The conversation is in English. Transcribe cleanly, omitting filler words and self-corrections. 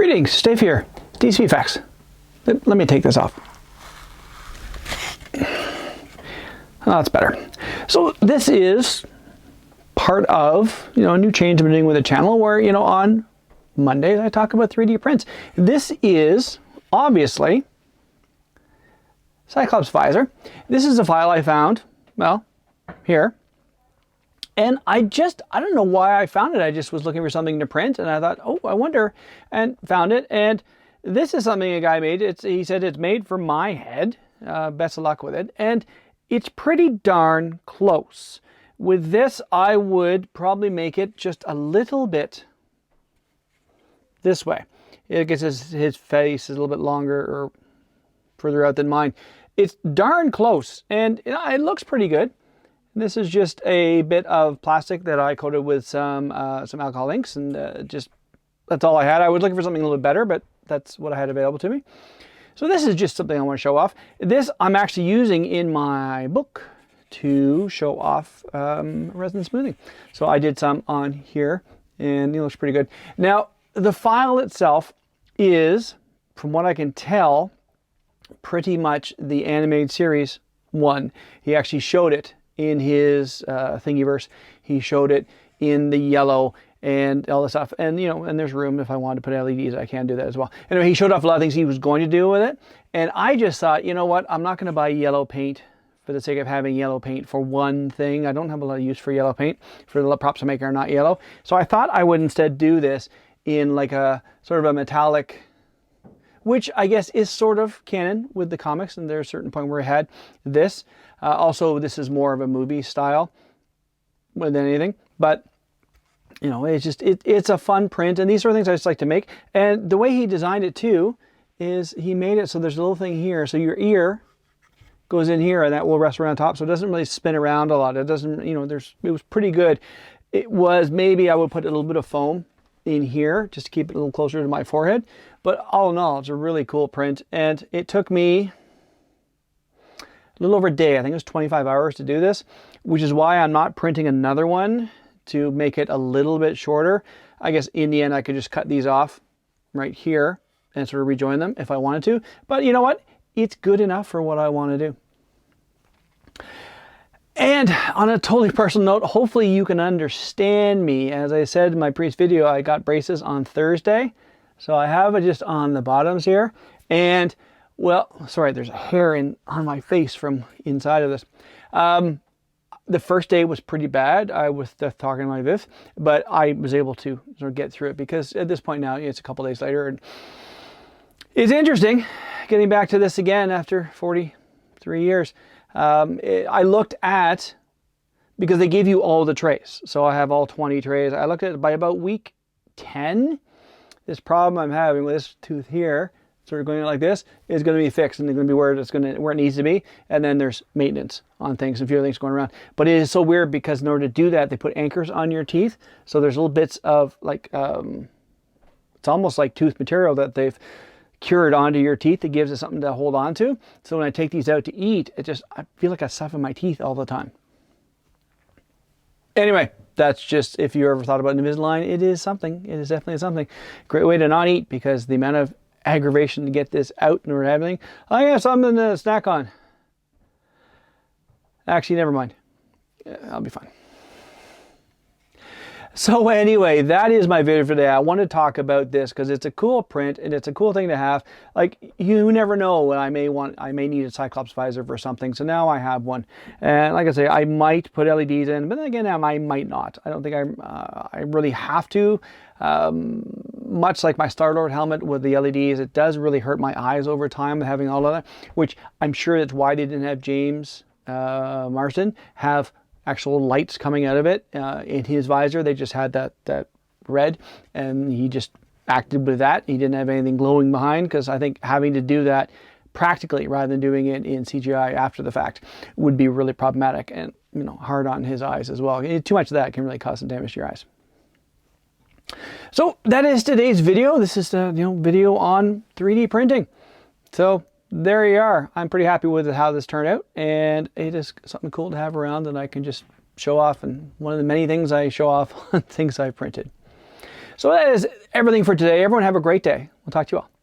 Greetings, Steve here, DCV Facts. Let me take this off. Oh, that's better. So this is part of, a new change I'm doing with the channel where, on Mondays I talk about 3D prints. This is obviously Cyclops Visor. This is a file I found, well, here. And I don't know why I found it. I just was looking for something to print and I thought, oh, I wonder, and found it. And this is something a guy made. He said it's made for my head. Best of luck with it. And it's pretty darn close. With this, I would probably make it just a little bit this way. I guess his face is a little bit longer or further out than mine. It's darn close and it looks pretty good. This is just a bit of plastic that I coated with some alcohol inks, and that's all I had. I was looking for something a little bit better, but that's what I had available to me. So this is just something I want to show off. This I'm actually using in my book to show off resin smoothing. So I did some on here, and it looks pretty good. Now, the file itself is, from what I can tell, pretty much the animated series one. He actually showed it in his Thingiverse. He showed it in the yellow and all this stuff. And, and there's room if I wanted to put LEDs, I can do that as well. Anyway, he showed off a lot of things he was going to do with it. And I just thought, you know what, I'm not going to buy yellow paint for the sake of having yellow paint for one thing. I don't have a lot of use for yellow paint, for the props I make are not yellow. So I thought I would instead do this in like a sort of a metallic, which I guess is sort of canon with the comics, and there's a certain point where I had this. Also, this is more of a movie style than anything, but it's just, it's a fun print, and these are things I just like to make. And the way he designed it too is he made it so there's a little thing here, so your ear goes in here and that will rest around top, so it doesn't really spin around a lot. It doesn't, it was pretty good. It was, maybe I would put a little bit of foam in here just to keep it a little closer to my forehead, but all in all, it's a really cool print, and it took me a little over a day. I think it was 25 hours to do this, which is why I'm not printing another one to make it a little bit shorter. I guess in the end I could just cut these off right here and sort of rejoin them if I wanted to, but you know what, it's good enough for what I want to do. And on a totally personal note, hopefully you can understand me. As I said in my previous video, I got braces on Thursday. So I have it just on the bottoms here. And, well, sorry, there's a hair on my face from inside of this. The first day was pretty bad. I was talking to my Viv, but I was able to sort of get through it because at this point now, it's a couple days later. And it's interesting getting back to this again after 43 years. I looked at, because they give you all the trays. So I have all 20 trays. I looked at it by about week 10. This problem I'm having with this tooth here, sort of going like this, is going to be fixed and it's going to be where it needs to be. And then there's maintenance on things, a few things going around. But it is so weird because in order to do that, they put anchors on your teeth. So there's little bits of like, it's almost like tooth material that they've cured onto your teeth. It gives it something to hold on to. So when I take these out to eat, I feel like I suffer my teeth all the time. Anyway, that's just, if you ever thought about Invisalign, it is something. It is definitely something. Great way to not eat, because the amount of aggravation to get this out and everything. I have something to snack on. Actually, never mind. I'll be fine. So anyway, that is my video for today. I want to talk about this because it's a cool print and it's a cool thing to have. Like, you never know when I may need a Cyclops Visor for something. So now I have one. And like I say, I might put LEDs in, but then again, I might not. I don't think I really have to. Much like my Star-Lord helmet with the LEDs, it does really hurt my eyes over time having all of that, which I'm sure that's why they didn't have James Marsden have actual lights coming out of it in his visor. They just had that red, and he just acted with that. He didn't have anything glowing behind, because I think having to do that practically rather than doing it in CGI after the fact would be really problematic and hard on his eyes as well. Too much of that can really cause some damage to your eyes. So that is today's video. This is the video on 3D printing. So there you are. I'm pretty happy with how this turned out, and it is something cool to have around that I can just show off, and one of the many things I show off on things I printed. So that is everything for today. Everyone have a great day. We'll talk to you all.